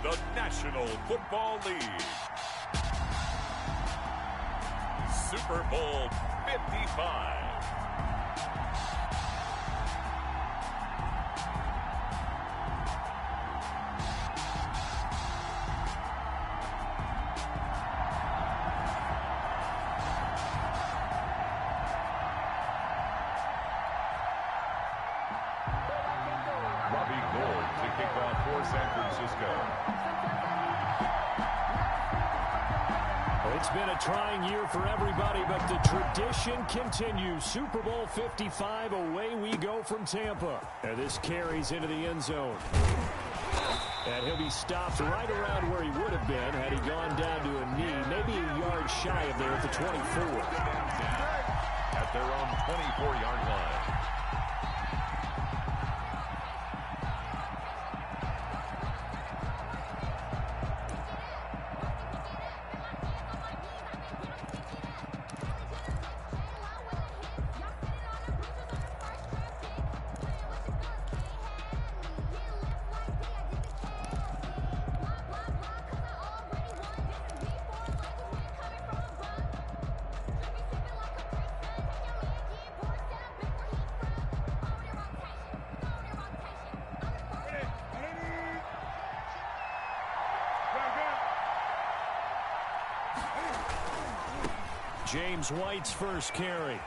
the National Football League. Super Bowl 55. It's been a trying year for everybody, but the tradition continues. Super Bowl 55, away we go from Tampa. And this carries into the end zone. And he'll be stopped right around where he would have been had he gone down to a knee, maybe a yard shy of there at the 24. At their own 24-yard line. James White's first carry.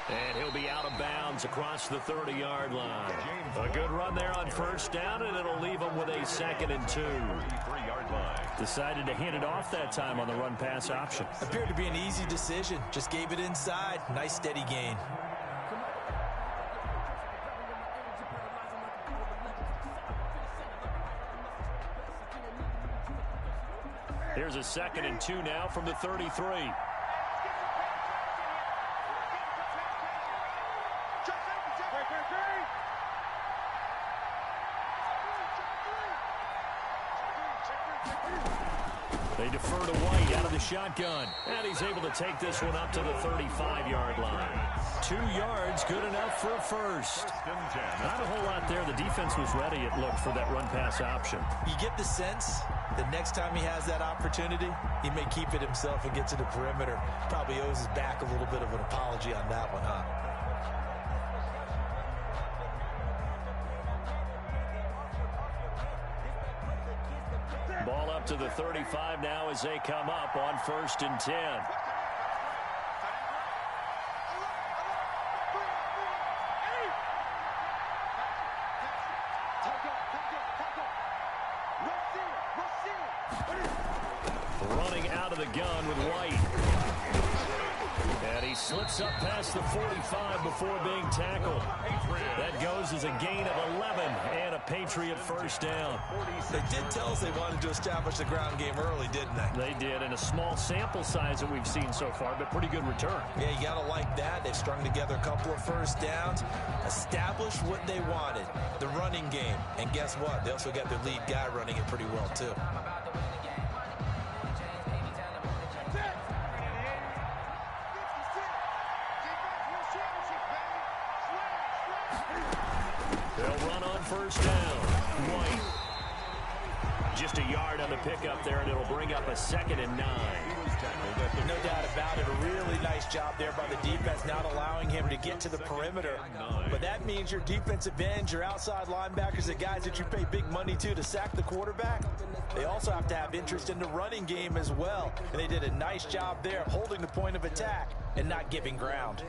And he'll be out of bounds across the 30-yard line. A good run there on first down, and it'll leave him with a 2nd and 2. 33-yard line. Decided to hand it off that time on the run-pass option. Appeared to be an easy decision. Just gave it inside. Nice steady gain. Here's a 2nd and 2 now from the 33. They defer to White out of the shotgun. And he's able to take this one up to the 35-yard line. 2 yards, good enough for a first. Not a whole lot there. The defense was ready, it looked, for that run-pass option. You get the sense that next time he has that opportunity, he may keep it himself and get to the perimeter. Probably owes his back a little bit of an apology on that one, huh? Ball up to the 35 now as they come up on 1st and 10. Running out of the gun with White. And he slips up past the 45 before being tackled. That goes as a gain of 11 and a Patriot first down. They did tell us they wanted to establish the ground game early, didn't they? They did, and a small sample size that we've seen so far, but pretty good return. Yeah, you got to like that. They've strung together a couple of first downs, established what they wanted, the running game. And guess what? They also got their lead guy running it pretty well, too. They'll run on first down. White. Just a yard on the pickup there, and it'll bring up a 2nd and 9. No doubt about it. A really nice job there by the defense, not allowing him to get to the perimeter. But that means your defensive ends, your outside linebackers, the guys that you pay big money to sack the quarterback, they also have to have interest in the running game as well. And they did a nice job there, holding the point of attack and not giving ground.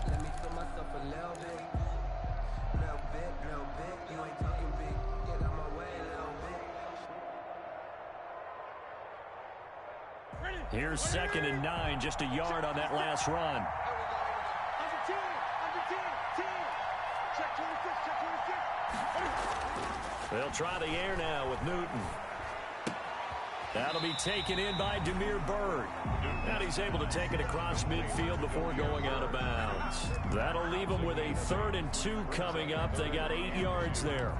Let me feel myself a little bit. You ain't talking big. Get out my way a little bit. Here's 2nd and 9, just a yard on that last run. Under 10. Check 26. They'll try the air now with Newton. That'll be taken in by Demir Bird. And he's able to take it across midfield before going out of bounds. That'll leave them with a 3rd and 2 coming up. They got 8 yards there.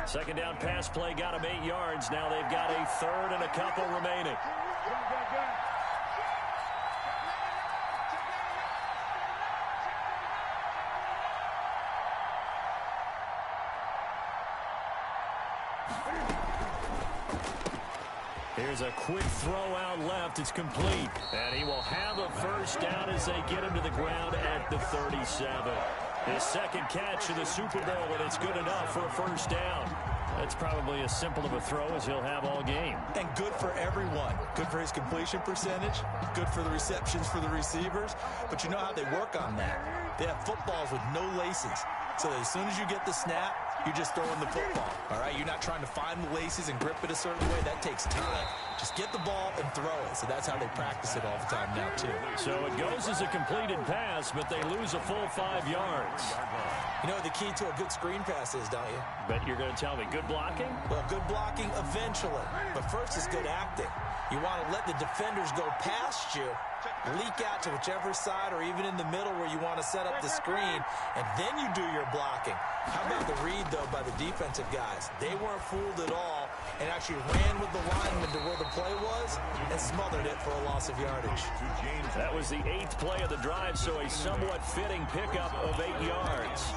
Second down pass play got them 8 yards. Now they've got a 3rd and a couple remaining. Here's a quick throw out left. It's complete. And he will have a first down as they get him to the ground at the 37. His second catch of the Super Bowl, and it's good enough for a first down. That's probably as simple of a throw as he'll have all game. And good for everyone. Good for his completion percentage. Good for the receptions for the receivers. But you know how they work on that. They have footballs with no laces. So as soon as you get the snap, you're just throwing the football. All right, you're not trying to find the laces and grip it a certain way. That takes time. Just get the ball and throw it. So that's how they practice it all the time now, too. So it goes as a completed pass, but they lose a full 5 yards. You know what the key to a good screen pass is, don't you? Bet you're going to tell me good blocking? Well, good blocking eventually. But first is good acting. You want to let the defenders go past you, leak out to whichever side or even in the middle where you want to set up the screen, and then you do your blocking. How about the read, though, by the defensive guys? They weren't fooled at all and actually ran with the lineman to where the play was and smothered it for a loss of yardage. That was the 8th play of the drive, so a somewhat fitting pickup of 8 yards.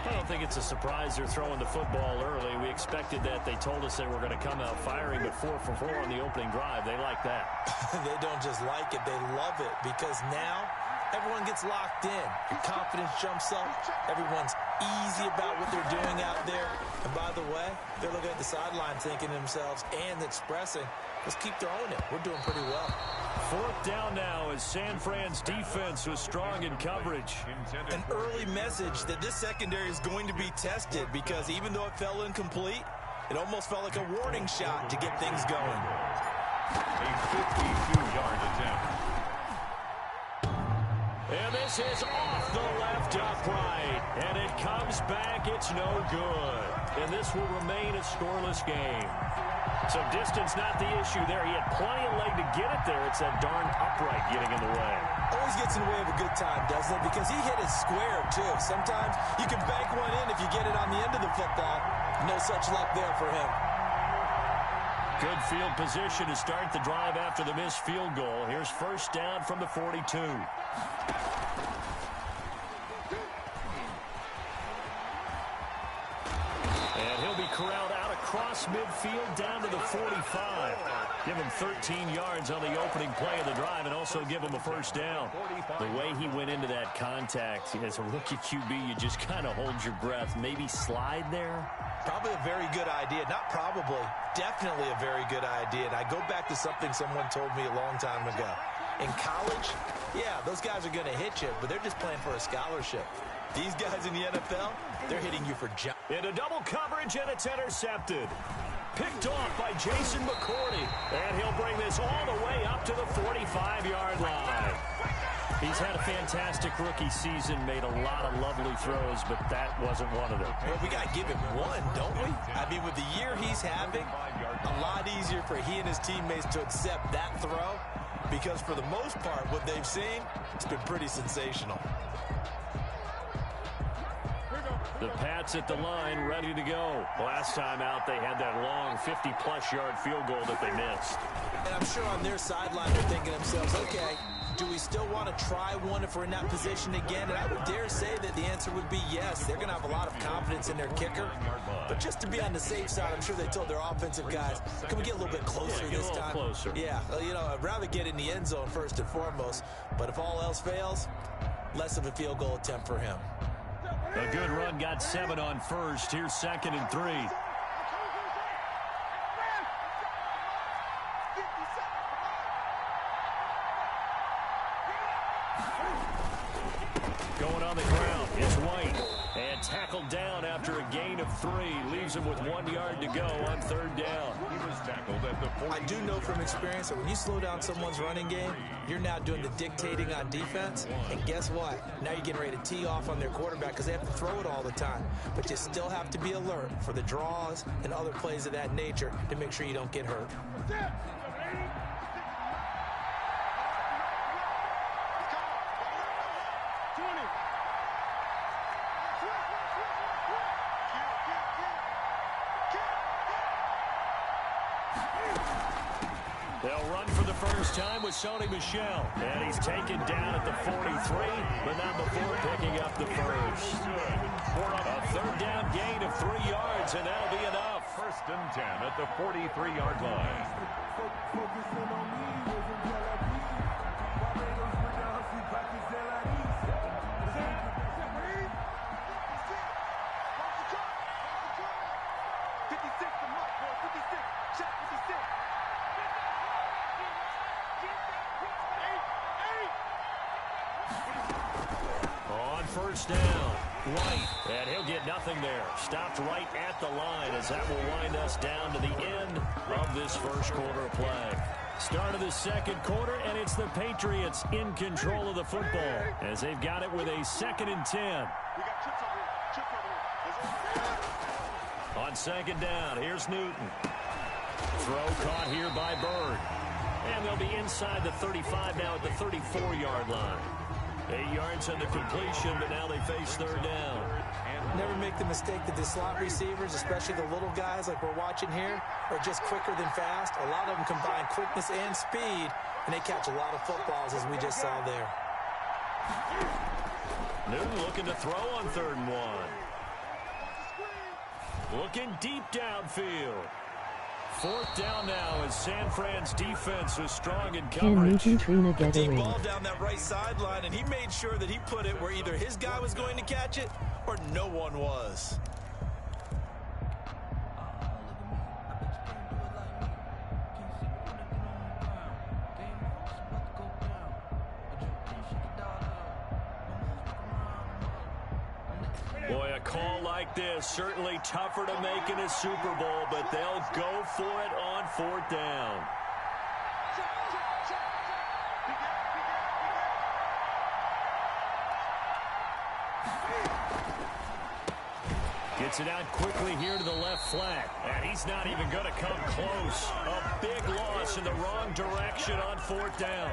I don't think it's a surprise they're throwing the football early. We expected that. They told us they were going to come out firing, but 4 for 4 on the opening drive. They like that. They don't just like it, they love it, because now everyone gets locked in. Your confidence jumps up. Everyone's easy about what they're doing out there. And by the way, they're looking at the sideline thinking to themselves and expressing, let's keep throwing it. We're doing pretty well. 4th down now as San Fran's defense was strong in coverage. An early message that this secondary is going to be tested, because even though it fell incomplete, it almost felt like a warning shot to get things going. A 52-yard attempt. And this is off the left upright. And it comes back. It's no good. And this will remain a scoreless game. So distance not the issue there. He had plenty of leg to get it there. It's that darn upright getting in the way. Always gets in the way of a good time, doesn't it? Because he hit it square, too. Sometimes you can bank one in if you get it on the end of the football. No such luck there for him. Good field position to start the drive after the missed field goal. Here's first down from the 42. And he'll be corralled out across midfield down to the 45. Give him 13 yards on the opening play of the drive and also give him a first down. The way he went into that contact, as a rookie QB, you just kind of hold your breath. Maybe slide there. Probably a very good idea. Not probably. Definitely a very good idea. And I go back to something someone told me a long time ago. In college, yeah, those guys are going to hit you, but they're just playing for a scholarship. These guys in the NFL, they're hitting you for jobs. Into double coverage, and it's intercepted. Picked off by Jason McCourty. And he'll bring this all the way up to the 45-yard line. He's had a fantastic rookie season, made a lot of lovely throws, but that wasn't one of them. Well, we got to give him one, don't we? I mean, with the year he's having, a lot easier for he and his teammates to accept that throw, because for the most part, what they've seen, it's been pretty sensational. The Pats at the line, ready to go. Last time out, they had that long 50-plus yard field goal that they missed. And I'm sure on their sideline, they're thinking to themselves, okay, do we still want to try one if we're in that position again? And I would dare say that the answer would be yes. They're going to have a lot of confidence in their kicker. But just to be on the safe side, I'm sure they told their offensive guys, can we get a little bit closer this time? Closer. Yeah, well, you know, I'd rather get in the end zone first and foremost. But if all else fails, less of a field goal attempt for him. A good run, got 7 on first. Here's 2nd and 3. Going on the ground, it's White. And tackled down after a gain of 3. Leaves him with 1 yard to go on 3rd down. He was tackled at the 40. I do know from experience that when you slow down someone's running game, you're now doing the dictating on defense. And guess what? Now you're getting ready to tee off on their quarterback because they have to throw it all the time. But you still have to be alert for the draws and other plays of that nature to make sure you don't get hurt. They'll run for the first time with Sony Michel. And he's taken down at the 43, but not before picking up the first. A 3rd down gain of 3 yards, and that'll be enough. First and 10 at the 43-yard line. On first down, White, and he'll get nothing there. Stopped right at the line as that will wind us down to the end of this first quarter of play. Start of the second quarter, and it's the Patriots in control of the football as they've got it with a 2nd and 10. On second down, here's Newton. Throw caught here by Bird. And they'll be inside the 35 now at the 34-yard line. 8 yards on the completion, but now they face third down. Never make the mistake that the slot receivers, especially the little guys like we're watching here, are just quicker than fast. A lot of them combine quickness and speed, and they catch a lot of footballs, as we just saw there. Newton looking to throw on 3rd and 1. Looking deep downfield. 4th down now as San Fran's defense was strong in coverage. Can Trina get a Deep ring? ball down that right sideline, and he made sure that he put it where either his guy was going to catch it or no one was. Boy, a call like this, certainly tougher to make in a Super Bowl, but they'll go for it on 4th down. Gets it out quickly here to the left flat, and he's not even going to come close. A big loss in the wrong direction on 4th down.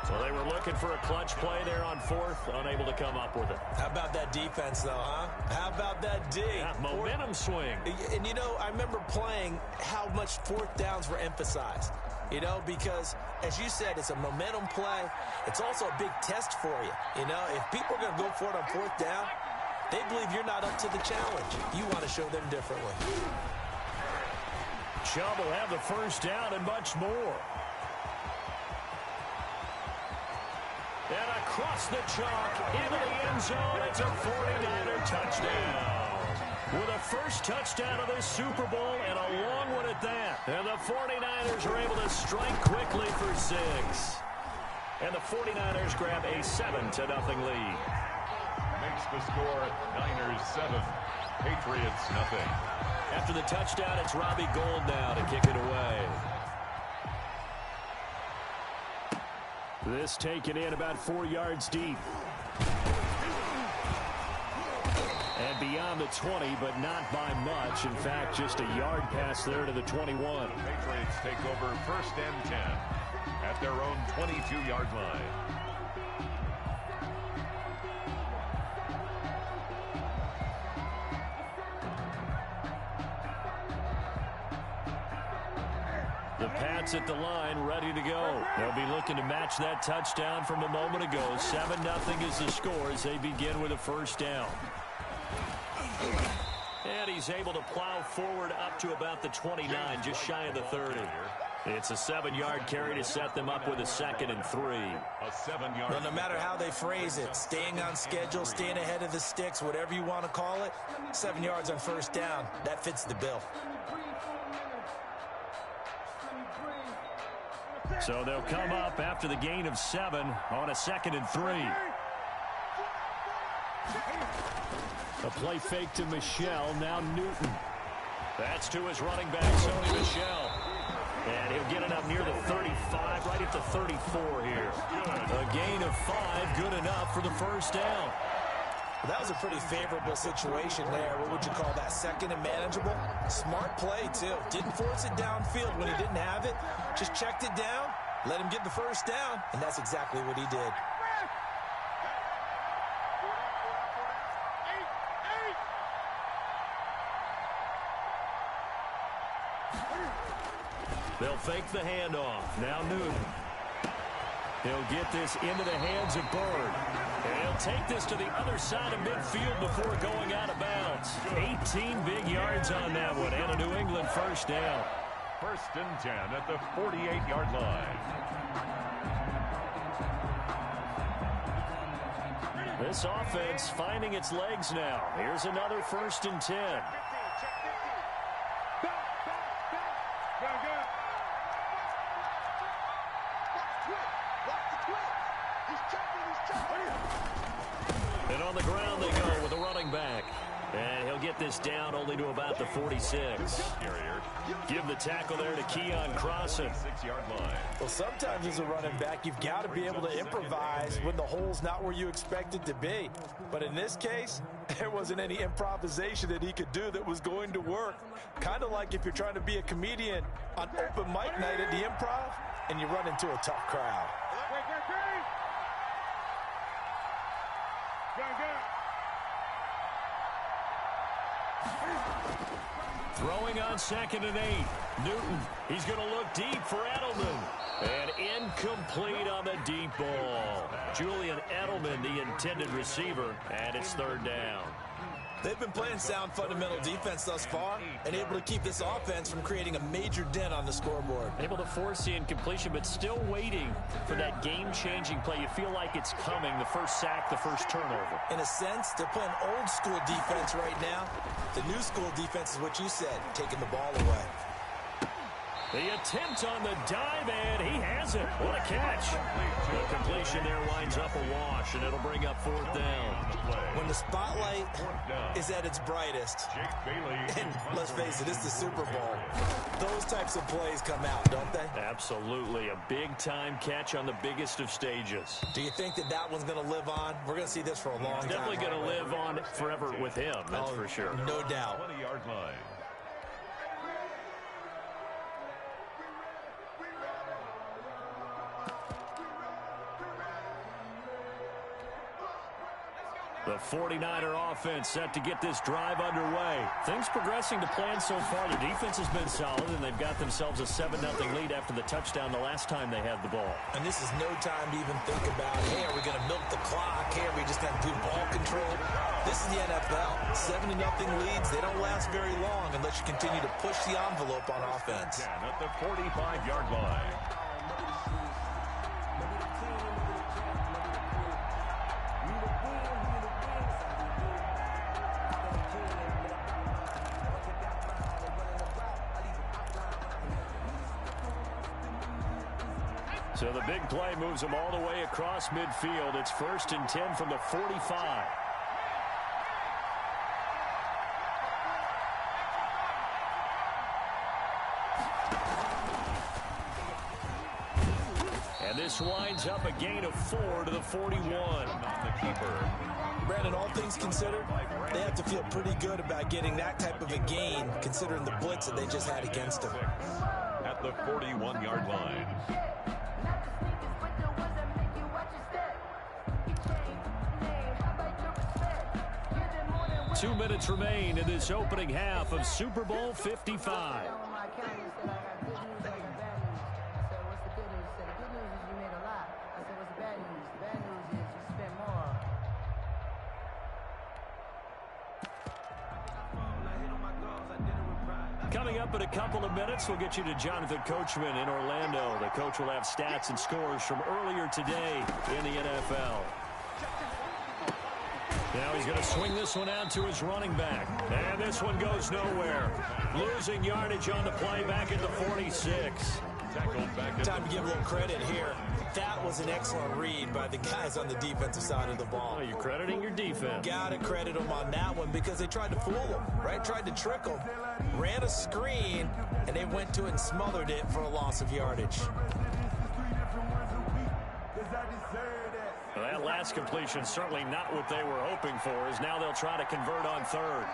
So they were looking for a clutch play there on 4th, unable to come up with it. How about that defense, though, huh? How about that D? Yeah, momentum swing. And, you know, I remember playing how much 4th downs were emphasized. You know, because, as you said, it's a momentum play. It's also a big test for you. You know, if people are going to go for it on 4th down, they believe you're not up to the challenge. You want to show them differently. Chubb will have the first down and much more. And across the chalk into the end zone, it's a 49er touchdown. With a first touchdown of this Super Bowl and a long one at that. And the 49ers are able to strike quickly for 6. And the 49ers grab a 7-0 lead. Makes the score Niners 7, Patriots nothing. After the touchdown, it's Robbie Gould now to kick it away. This taken in about 4 yards deep. And beyond the 20, but not by much. In fact, just a yard pass there to the 21. Patriots take over 1st and 10 at their own 22-yard line. The Pats at the line, ready to go. They'll be looking to match that touchdown from a moment ago. 7-0 is the score as they begin with a first down. And he's able to plow forward up to about the 29, just shy of the 30. It's a 7-yard carry to set them up with a 2nd and 3. A 7-yard. Well, no matter how they phrase it, staying on schedule, staying ahead of the sticks, whatever you want to call it, 7 yards on first down, that fits the bill. So they'll come up after the gain of 7 on a 2nd and 3. A play fake to Michel, now Newton. That's to his running back, Sony Michel. And he'll get it up near the 35, right at the 34 here. A gain of 5, good enough for the first down. That was a pretty favorable situation there. What would you call that? 2nd and manageable? Smart play, too. Didn't force it downfield when he didn't have it. Just checked it down, let him get the first down, and that's exactly what he did. They'll fake the handoff. Now Newton. He'll get this into the hands of Bird. And he'll take this to the other side of midfield before going out of bounds. 18 big yards on that one, and a New England first down. 1st and 10 at the 48-yard line. This offense finding its legs now. Here's another 1st and 10. And on the ground they go with a running back. And he'll get this down only to about the 46. Give the tackle there to Keon Crossan. 6-yard line. Well, sometimes as a running back, you've got to be able to improvise when the hole's not where you expect it to be. But in this case, there wasn't any improvisation that he could do that was going to work. Kind of like if you're trying to be a comedian on open mic night at the Improv and you run into a tough crowd. Throwing on 2nd and 8. Newton, he's going to look deep for Edelman. And incomplete on the deep ball. Julian Edelman, the intended receiver, and it's 3rd down. They've been playing sound fundamental defense thus far and able to keep this offense from creating a major dent on the scoreboard. Able to force the incompletion, but still waiting for that game-changing play. You feel like it's coming, the first sack, the first turnover. In a sense, they're playing old school defense right now. The new school defense is what you said, taking the ball away. The attempt on the dive, and he has it. What a catch. The completion there winds up a wash, and it'll bring up 4th down. When the spotlight is at its brightest, and let's face it, it's the Super Bowl, those types of plays come out, don't they? Absolutely. A big-time catch on the biggest of stages. Do you think that that one's going to live on? We're going to see this for a long time. Definitely going to live on forever with him, that's for sure. No doubt. 20-yard line. The 49er offense set to get this drive underway. Things progressing to plan so far. Their defense has been solid, and they've got themselves a 7-0 lead after the touchdown the last time they had the ball. And this is no time to even think about, hey, are we going to milk the clock? Hey, are we just going to do ball control? This is the NFL. 7-0 leads, they don't last very long unless you continue to push the envelope on offense. At the 45-yard line. So the big play moves them all the way across midfield. It's 1st and 10 from the 45. And this winds up a gain of 4 to the 41. Brandon, all things considered, they have to feel pretty good about getting that type of a gain considering the blitz that they just had against them. At the 41-yard line. 2 minutes remain in this opening half of Super Bowl 55. Coming up in a couple of minutes, we'll get you to Jonathan Coachman in Orlando. The coach will have stats and scores from earlier today in the NFL. Now he's going to swing this one out to his running back. And this one goes nowhere. Losing yardage on the play back at the 46. Time to give a little credit here. That was an excellent read by the guys on the defensive side of the ball. Oh, you're crediting your defense. Got to credit them on that one because they tried to fool them, right? Tried to trick them. Ran a screen, and they went to it and smothered it for a loss of yardage. Well, that last completion certainly not what they were hoping for, as now they'll try to convert on 3rd.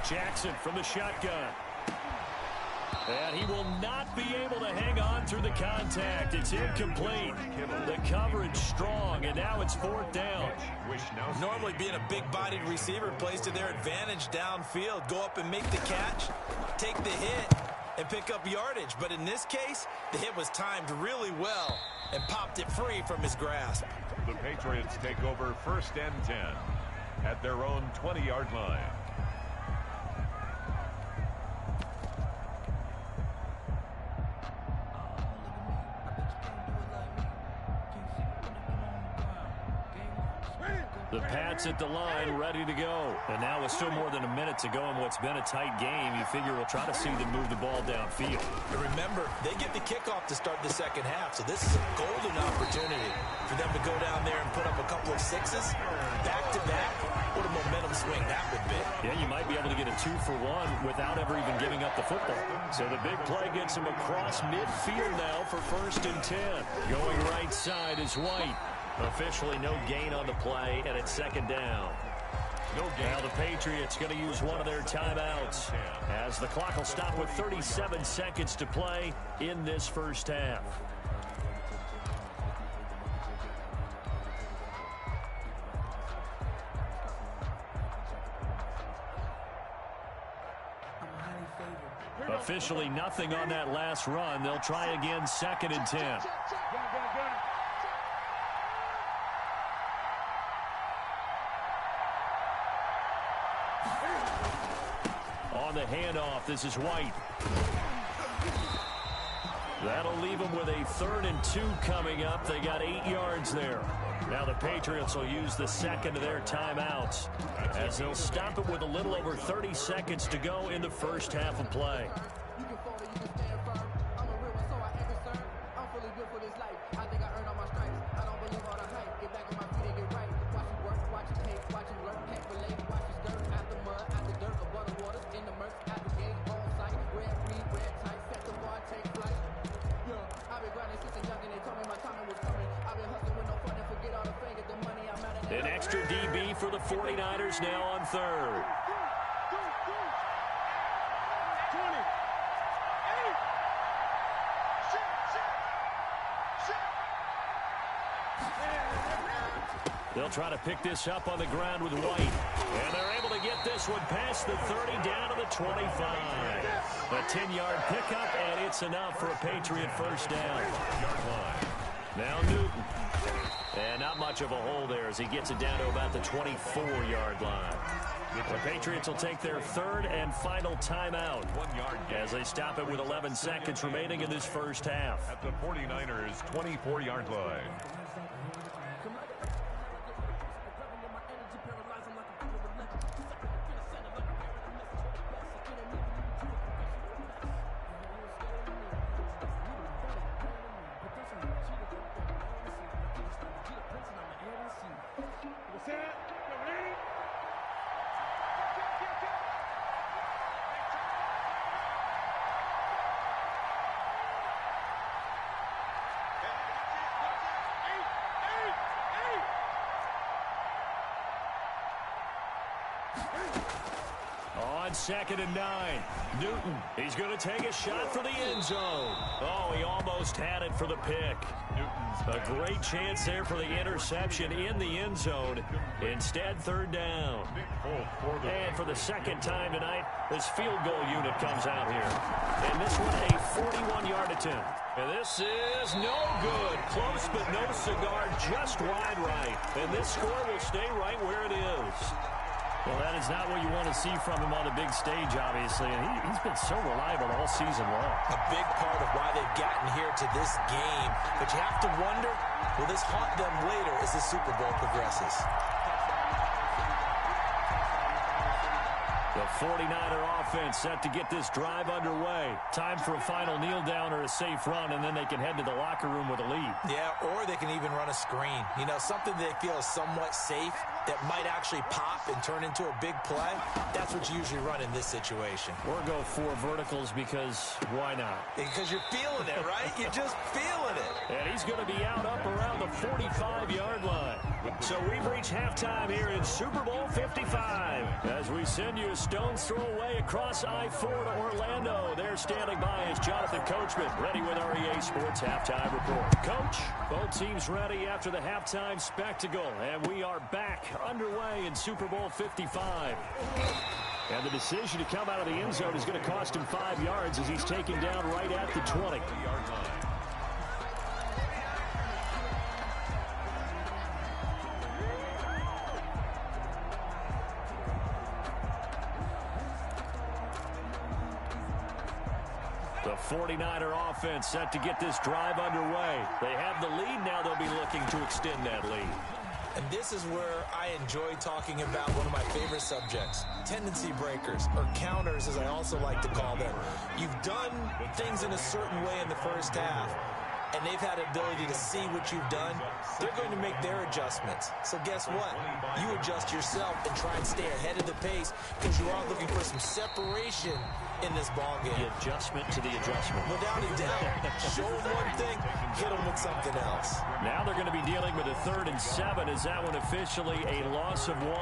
Jackson from the shotgun. And he will not be able to hang on through the contact. It's incomplete. The coverage strong, and now it's 4th down. Normally being a big-bodied receiver plays to their advantage downfield. Go up and make the catch, take the hit, and pick up yardage. But in this case, the hit was timed really well and popped it free from his grasp. The Patriots take over 1st and 10 at their own 20-yard line. The Pats at the line, ready to go. And now with still more than a minute to go in what's been a tight game, you figure we'll try to see them move the ball downfield. And remember, they get the kickoff to start the second half, so this is a golden opportunity for them to go down there and put up a couple of sixes back-to-back. What a momentum swing that would be. Yeah, you might be able to get a 2-for-1 without ever even giving up the football. So the big play gets him across midfield now for 1st and 10. Going right side is White. Officially no gain on the play, and it's 2nd down. Now the Patriots going to use one of their timeouts as the clock will stop with 37 seconds to play in this first half. Officially nothing on that last run. They'll try again 2nd and 10. On the handoff, this is White. That'll leave them with a 3rd and 2 coming up. They got 8 yards there. Now the Patriots will use the second of their timeouts as they'll stop it with a little over 30 seconds to go in the first half of play. An extra DB for the 49ers now on 3rd. They'll try to pick this up on the ground with White. And they're able to get this one past the 30 down to the 25. A 10-yard pickup, and it's enough for a Patriot first down. Now Newton. And not much of a hole there as he gets it down to about the 24-yard line. The Patriots will take their 3rd and final timeout as they stop it with 11 seconds remaining in this first half. At the 49ers' 24-yard line. On 2nd and 9, Newton, he's going to take a shot for the end zone. Oh, he almost had it for the pick. A great chance there for the interception in the end zone. Instead, 3rd down. And for the 2nd time tonight, this field goal unit comes out here. And this one, a 41-yard attempt. And this is no good. Close, but no cigar, just wide right. And this score will stay right where it is. Well, that is not what you want to see from him on the big stage, obviously. And he's been so reliable all season long. A big part of why they've gotten here to this game. But you have to wonder, will this haunt them later as the Super Bowl progresses? The 49er offense set to get this drive underway. Time for a final kneel down or a safe run, and then they can head to the locker room with a lead. Yeah, or they can even run a screen. You know, something they feel is somewhat safe. that might actually pop and turn into a big play, that's what you usually run in this situation. Or go 4 verticals because why not? Because you're feeling it, right? You're just feeling it. And he's going to be out up around the 45-yard line. So we've reached halftime here in Super Bowl 55. As we send you a stone's throw away across I-4 to Orlando. There standing by is Jonathan Coachman, ready with our EA Sports Halftime Report. Coach, both teams ready after the halftime spectacle. And we are back underway in Super Bowl 55. And the decision to come out of the end zone is going to cost him 5 yards as he's taken down right at the 20. The 49er offense set to get this drive underway. They have the lead now. They'll be looking to extend that lead. And this is where I enjoy talking about one of my favorite subjects, tendency breakers, or counters as I also like to call them. You've done things in a certain way in the first half, and they've had the ability to see what you've done. They're going to make their adjustments. So guess what? You adjust yourself and try and stay ahead of the pace because you are looking for some separation in this ballgame. The adjustment to the adjustment. Without a doubt. Show them one thing, hit them with something else. Now they're going to be dealing with a 3rd and 7. Is that one officially a loss of 1?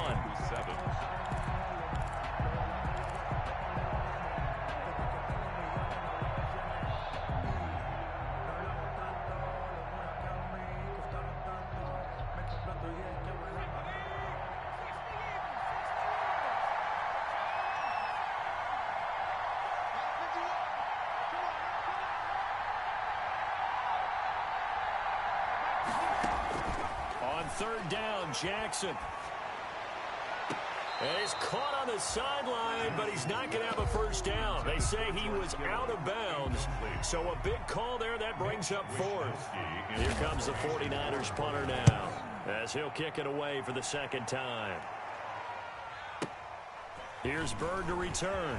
On 3rd down, Jackson. And he's caught on the sideline, but he's not going to have a first down. They say he was out of bounds. So a big call there that brings up 4th. Here comes the 49ers punter now as he'll kick it away for the 2nd time. Here's Bird to return.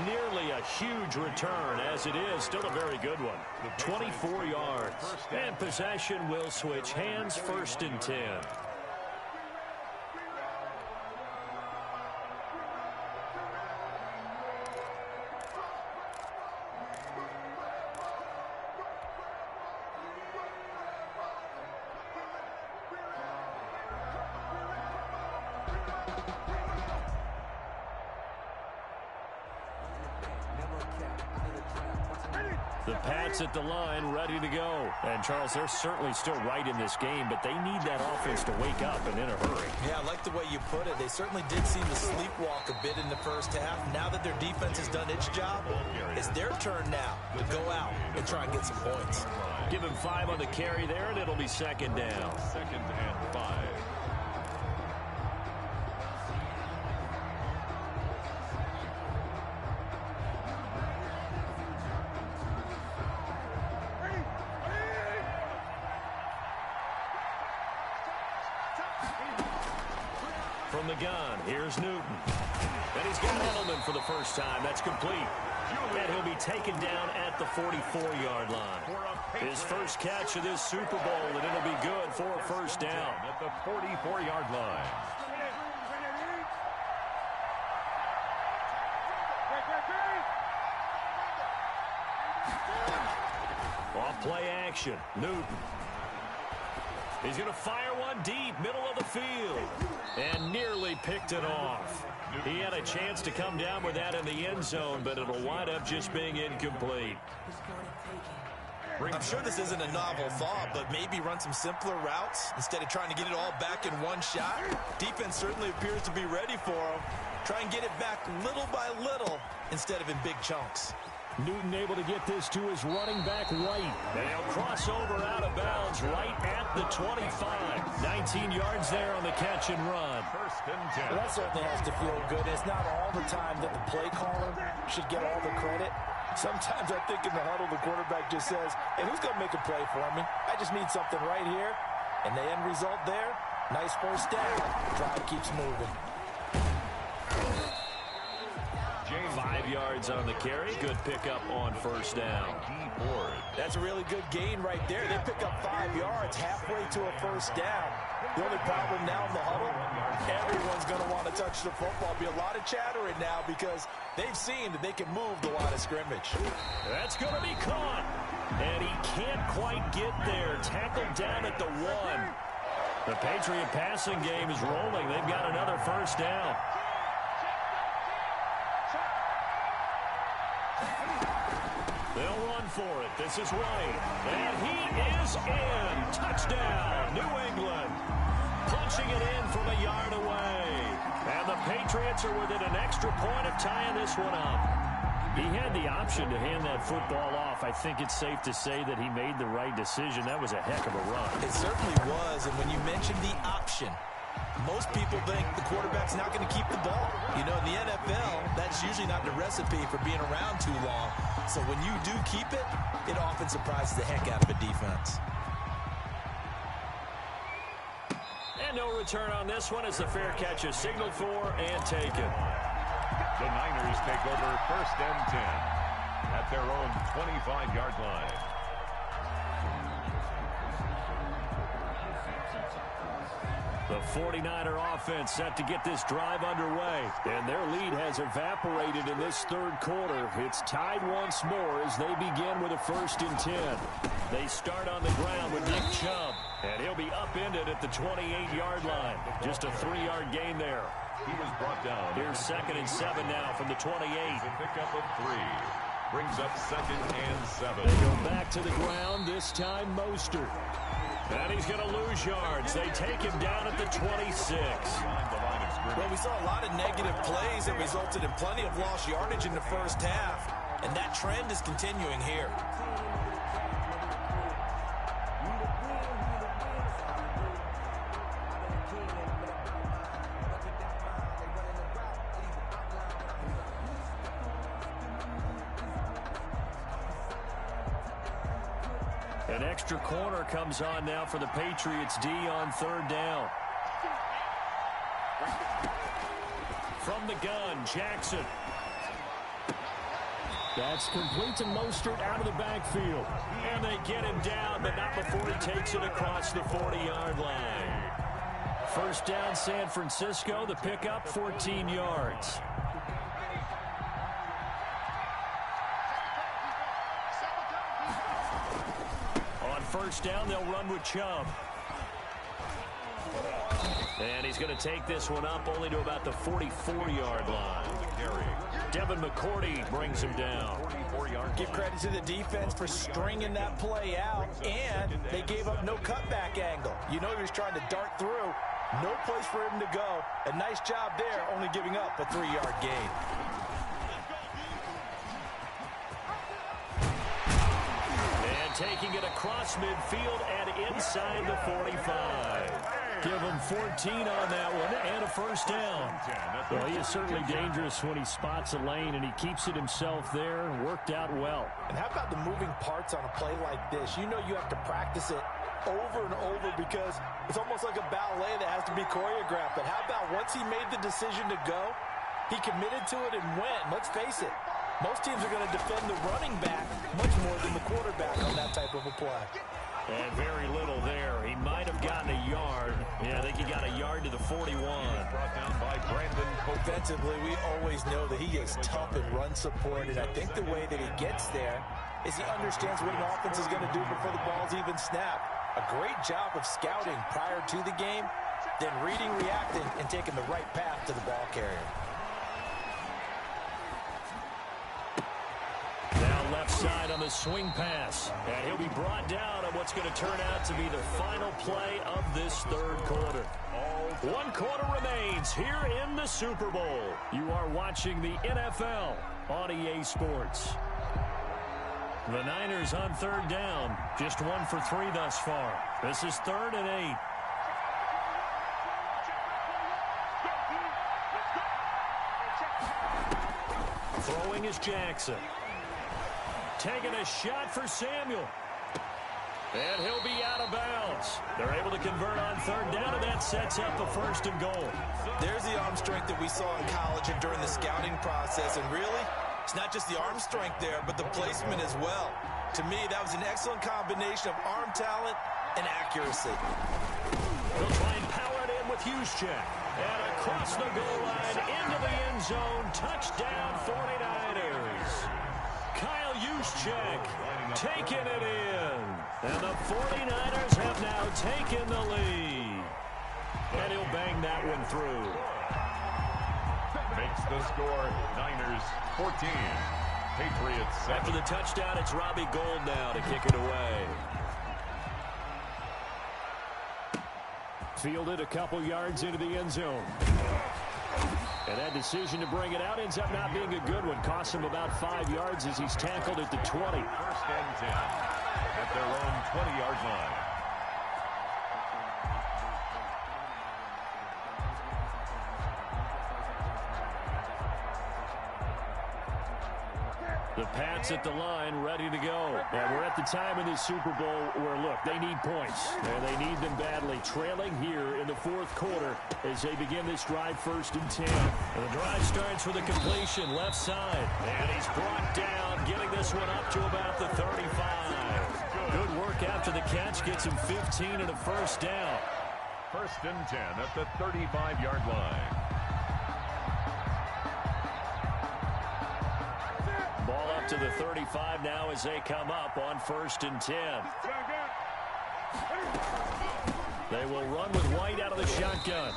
Nearly a huge return, as it is. Still a very good one. 24 yards. And possession will switch hands, 1st and 10. The Pats at the line, ready to go. And, Charles, they're certainly still right in this game, but they need that offense to wake up and in a hurry. Yeah, I like the way you put it. They certainly did seem to sleepwalk a bit in the first half. Now that their defense has done its job, it's their turn now to go out and try and get some points. Give him 5 on the carry there, and it'll be 2nd down. 2nd and 5. From the gun, here's Newton. And he's got Edelman for the first time. That's complete. And he'll be taken down at the 44-yard line. His first catch of this Super Bowl, and it'll be good for a first down. At the 44-yard line. Off play action, Newton. He's going to fire one deep, middle of the field, and nearly picked it off. He had a chance to come down with that in the end zone, but it'll wind up just being incomplete. I'm sure this isn't a novel thought, but maybe run some simpler routes instead of trying to get it all back in one shot. Defense certainly appears to be ready for him. Try and get it back little by little instead of in big chunks. Newton able to get this to his running back right. And he'll cross over out of bounds right at the 25. 19 yards there on the catch and run. 1st and 10. Well, that certainly has to feel good. It's not all the time that the play caller should get all the credit. Sometimes I think in the huddle, the quarterback just says, hey, who's going to make a play for me? I just need something right here. And the end result there, nice first down. Drive keeps moving. 5 yards on the carry. Good pickup on first down. That's a really good gain right there. They pick up 5 yards halfway to a first down. The only problem now in the huddle, everyone's going to want to touch the football. Be a lot of chattering now because they've seen that they can move the line of scrimmage. That's going to be caught. And he can't quite get there. Tackled down at the 1. The Patriot passing game is rolling. They've got another first down. They'll run for it. This is White. And he is in. Touchdown, New England. Punching it in from a yard away. And the Patriots are within an extra point of tying this one up. He had the option to hand that football off. I think it's safe to say that he made the right decision. That was a heck of a run. It certainly was. And when you mentioned the option, most people think the quarterback's not going to keep the ball. You know, in the NFL, that's usually not the recipe for being around too long. So when you do keep it, it often surprises the heck out of a defense. And no return on this one as the fair catch is signaled for and taken. The Niners take over first and 10 at their own 25-yard line. The 49er offense set to get this drive underway. And their lead has evaporated in this third quarter. It's tied once more as they begin with a first and 10. They start on the ground with Nick Chubb. And he'll be upended at the 28-yard line. Just a 3-yard gain there. He was brought down. Here's 2nd and 7 now from the 28. The pickup of 3. Brings up 2nd and 7. They go back to the ground, this time Mostert. And he's going to lose yards. They take him down at the 26. Well, we saw a lot of negative plays that resulted in plenty of lost yardage in the first half. And that trend is continuing here. An extra corner comes on now for the Patriots D on 3rd down. From the gun, Jackson. That's complete to Mostert out of the backfield. And they get him down, but not before he takes it across the 40-yard line. First down, San Francisco. The pickup, 14 yards. First down, they'll run with Chubb. And he's going to take this one up only to about the 44-yard line. Devin McCourty brings him down. Give credit to the defense for stringing that play out, and they gave up no cutback angle. You know he was trying to dart through. No place for him to go. A nice job there, only giving up a 3-yard gain. Taking it across midfield and inside the 45. Give him 14 on that one and a first down. Well, he is certainly dangerous when he spots a lane, and he keeps it himself there. Worked out well. And how about the moving parts on a play like this? You know you have to practice it over and over because it's almost like a ballet that has to be choreographed. But how about once he made the decision to go, he committed to it and went. Let's face it. Most teams are going to defend the running back much more than the quarterback on that type of a play. And very little there. He might have gotten a yard. Yeah, I think he got a yard to the 41. Brought down by Brandon. Offensively, we always know that he is tough in run support, and I think the way that he gets there is he understands what an offense is going to do before the ball's even snapped. A great job of scouting prior to the game, then reading, reacting, and taking the right path to the ball carrier. Left side on the swing pass. And he'll be brought down on what's going to turn out to be the final play of this third quarter. 1 quarter remains here in the Super Bowl. You are watching the NFL on EA Sports. The Niners on 3rd down. Just 1 for 3 thus far. This is 3rd and 8. Throwing is Jackson. Taking a shot for Samuel. And he'll be out of bounds. They're able to convert on third down, and that sets up a first and goal. There's the arm strength that we saw in college and during the scouting process. And really, it's not just the arm strength there, but the placement as well. To me, that was an excellent combination of arm talent and accuracy. They'll try and power it in with Juszczyk. And across the goal line, into the end zone. Touchdown, 49ers. Kyle Juszczyk taking it in. And the 49ers have now taken the lead. And he'll bang that one through. Makes the score Niners 14. Patriots 7. After the touchdown, it's Robbie Gould now to kick it away. Fielded a couple yards into the end zone. And that decision to bring it out ends up not being a good one. Costs him about 5 yards as he's tackled at the 20. First and 10 at their own 20-yard line. The Pats at the line, ready to go. And we're at the time in this Super Bowl where, look, they need points. And they need them badly. Trailing here in the fourth quarter as they begin this drive, first and 10. And the drive starts with a completion, left side. And he's brought down, getting this one up to about the 35. Good work after the catch. Gets him 15 and a first down. First and 10 at the 35-yard line. Ball up to the 35 now as they come up on first and 10. They will run with White out of the shotgun.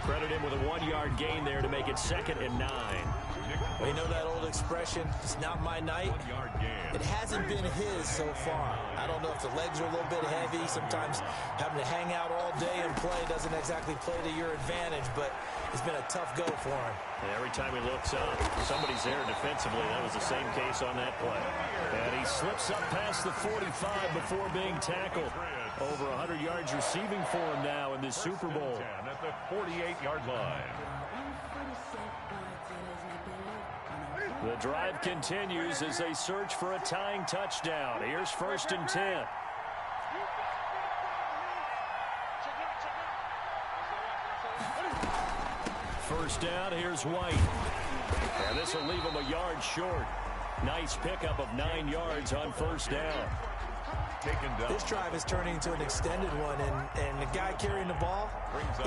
Credit him with a 1-yard gain there to make it 2nd and 9. Well, you know that old expression, it's not my night. It hasn't been his so far. I don't know if the legs are a little bit heavy. Sometimes having to hang out all day and play doesn't exactly play to your advantage, but it's been a tough go for him. And every time he looks up, somebody's there defensively. That was the same case on that play. And he slips up past the 45 before being tackled. Over 100 yards receiving for him now in this Super Bowl. At the 48-yard line. The drive continues as they search for a tying touchdown. Here's first and 10. First down, here's White. And this will leave him a yard short. Nice pickup of 9 yards on first down. This drive is turning into an extended one, and the guy carrying the ball,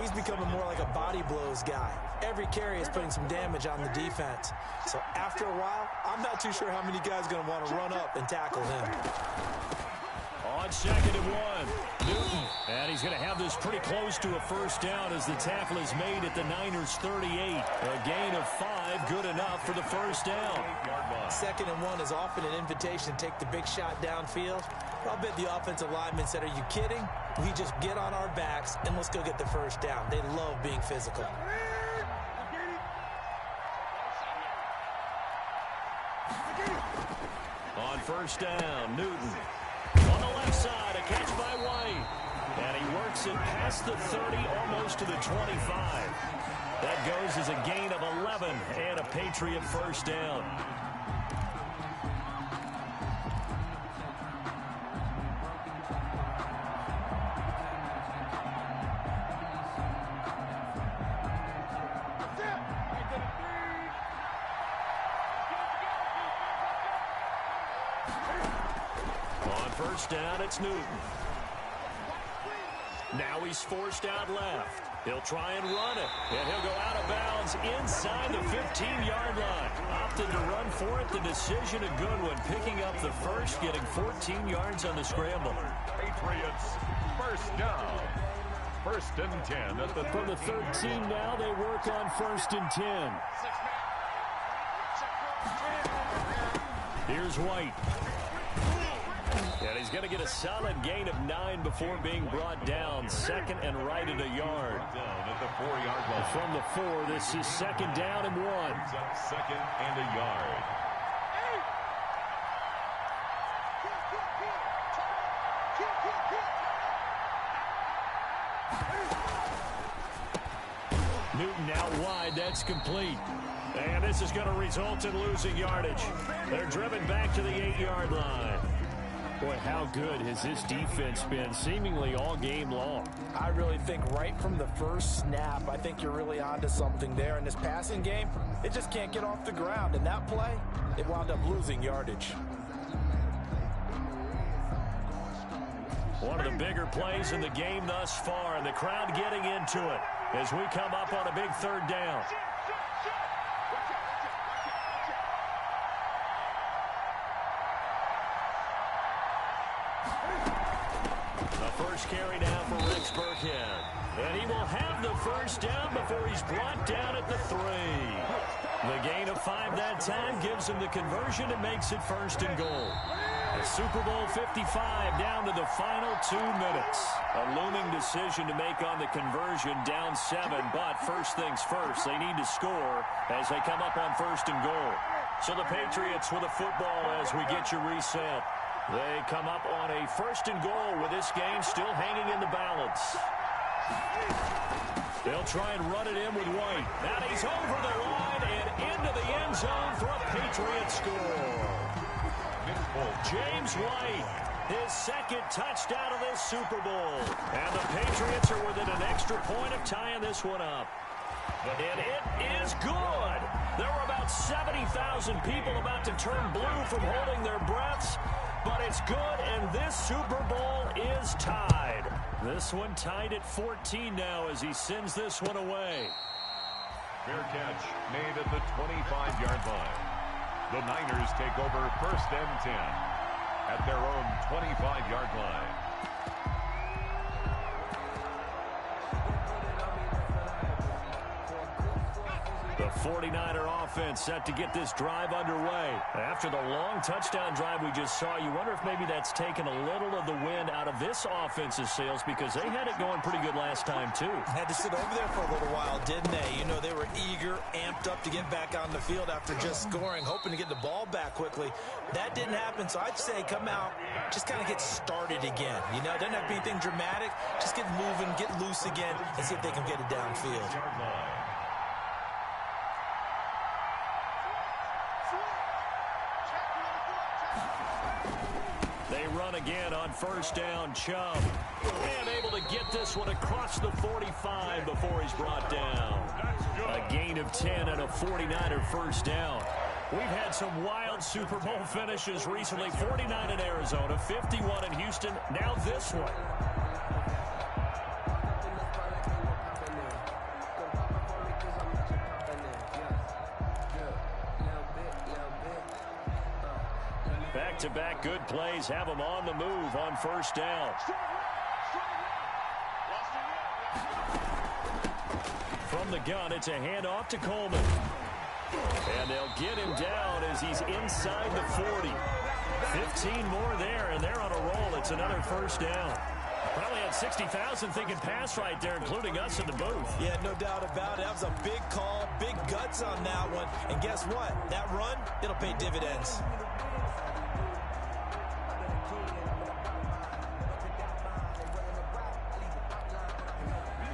he's becoming more like a body blows guy. Every carry is putting some damage on the defense. So after a while, I'm not too sure how many guys are going to want to run up and tackle him. On 2nd and 1, Newton. And he's going to have this pretty close to a first down as the tackle is made at the Niners' 38. A gain of 5, good enough for the first down. 2nd and 1 is often an invitation to take the big shot downfield. I'll bet the offensive lineman said, are you kidding? We just get on our backs and let's go get the first down. They love being physical. On first down, Newton. On the left side, a catch by White. And he works it past the 30, almost to the 25. That goes as a gain of 11 and a Patriot first down. First down, it's Newton. Now he's forced out left. He'll try and run it. And he'll go out of bounds inside the 15-yard line. Opted to run for it. The decision a good one. Picking up the first, getting 14 yards on the scramble. Patriots first down. First and 10 at the From the 13 now, they work on first and 10. Here's White. And he's going to get a solid gain of 9 before being brought down. 2nd and right at a yard. Down at the 4-yard line. From the 4, this is 2nd down and 1. Up 2nd and a yard. Newton out wide. That's complete. And this is going to result in losing yardage. They're driven back to the 8-yard line. Boy, how good has this defense been seemingly all game long? I really think right from the first snap, I think you're really onto something there. In this passing game, it just can't get off the ground. And that play, it wound up losing yardage. One of the bigger plays in the game thus far, and the crowd getting into it as we come up on a big third down. The first carry now for Rex Burkhead. And he will have the first down before he's brought down at the 3. The gain of 5 that time gives him the conversion and makes it 1st and goal. The Super Bowl 55 down to the final 2 minutes. A looming decision to make on the conversion, down 7, but first things first, they need to score as they come up on 1st and goal. So the Patriots with a football as we get you reset. They come up on a 1st and goal with this game still hanging in the balance. They'll try and run it in with White. Now he's over the line and into the end zone for a Patriots score. James White, his 2nd touchdown of this Super Bowl. And the Patriots are within an extra point of tying this one up. And it is good. There were about 70,000 people about to turn blue from holding their breaths. But it's good, and this Super Bowl is tied. This one tied at 14 now as he sends this one away. Fair catch made at the 25-yard line. The Niners take over 1st and 10 at their own 25-yard line. The 49er offense set to get this drive underway. After the long touchdown drive we just saw, you wonder if maybe that's taken a little of the wind out of this offense's sails because they had it going pretty good last time, too. Had to sit over there for a little while, didn't they? You know, they were eager, amped up to get back on the field after just scoring, hoping to get the ball back quickly. That didn't happen, so I'd say come out, just kind of get started again. You know, doesn't have to be anything dramatic. Just get moving, get loose again, and see if they can get it downfield. They run again on 1st down. Chubb. And able to get this one across the 45 before he's brought down. A gain of 10 and a 49er 1st down. We've had some wild Super Bowl finishes recently. 49 in Arizona, 51 in Houston, now this one. Back-to-back good plays have them on the move on 1st down. From the gun, it's a handoff to Coleman. And they'll get him down as he's inside the 40. 15 more there, and they're on a roll. It's another 1st down. Probably had 60,000 thinking pass right there, including us in the booth. Yeah, no doubt about it. That was a big call, big guts on that one. And guess what? That run, it'll pay dividends.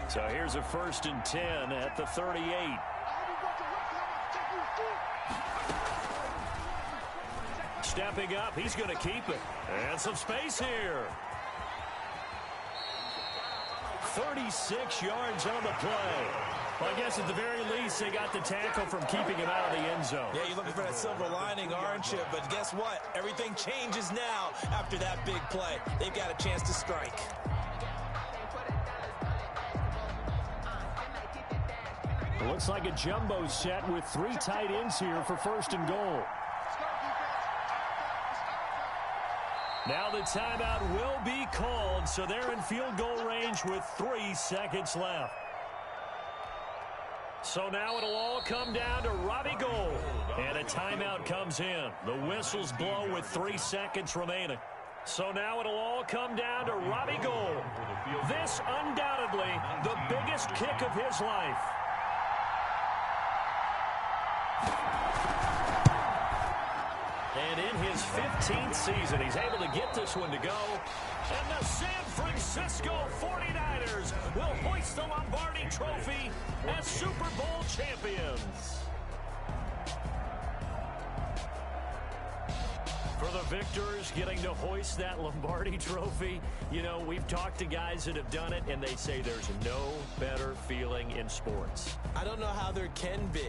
So here's a 1st and 10 at the 38. Stepping up, he's going to keep it. And some space here. 36 yards on the play. Well, I guess at the very least, they got the tackle from keeping him out of the end zone. Yeah, you're looking for that silver lining, aren't you? But guess what? Everything changes now after that big play. They've got a chance to strike. It looks like a jumbo set with 3 tight ends here for 1st and goal. Now the timeout will be called, so they're in field goal range with 3 seconds left. So now it'll all come down to Robbie Gould. And a timeout comes in. The whistles blow with 3 seconds remaining. So now it'll all come down to Robbie Gould. This undoubtedly the biggest kick of his life. And in his 15th season, he's able to get this one to go. And the San Francisco 49ers will hoist the Lombardi Trophy as Super Bowl champions. For the victors, getting to hoist that Lombardi trophy, you know, we've talked to guys that have done it, and they say there's no better feeling in sports. I don't know how there can be.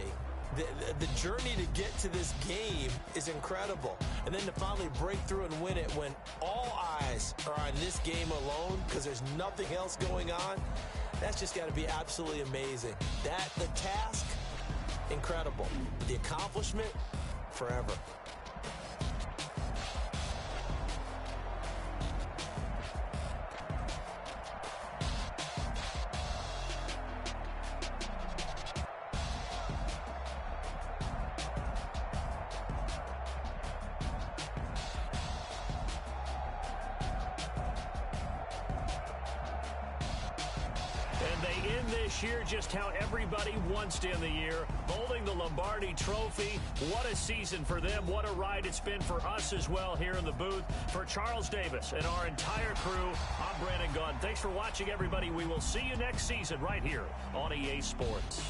The journey to get to this game is incredible. And then to finally break through and win it when all eyes are on this game alone because there's nothing else going on, that's just got to be absolutely amazing. The task, incredible. The accomplishment, forever. Year just how everybody wants to end the year, holding the Lombardi trophy. What a season for them. What a ride it's been for us as well here in the booth. For Charles Davis and our entire crew, I'm Brandon Gunn. Thanks for watching, everybody. We will see you next season right here on EA Sports.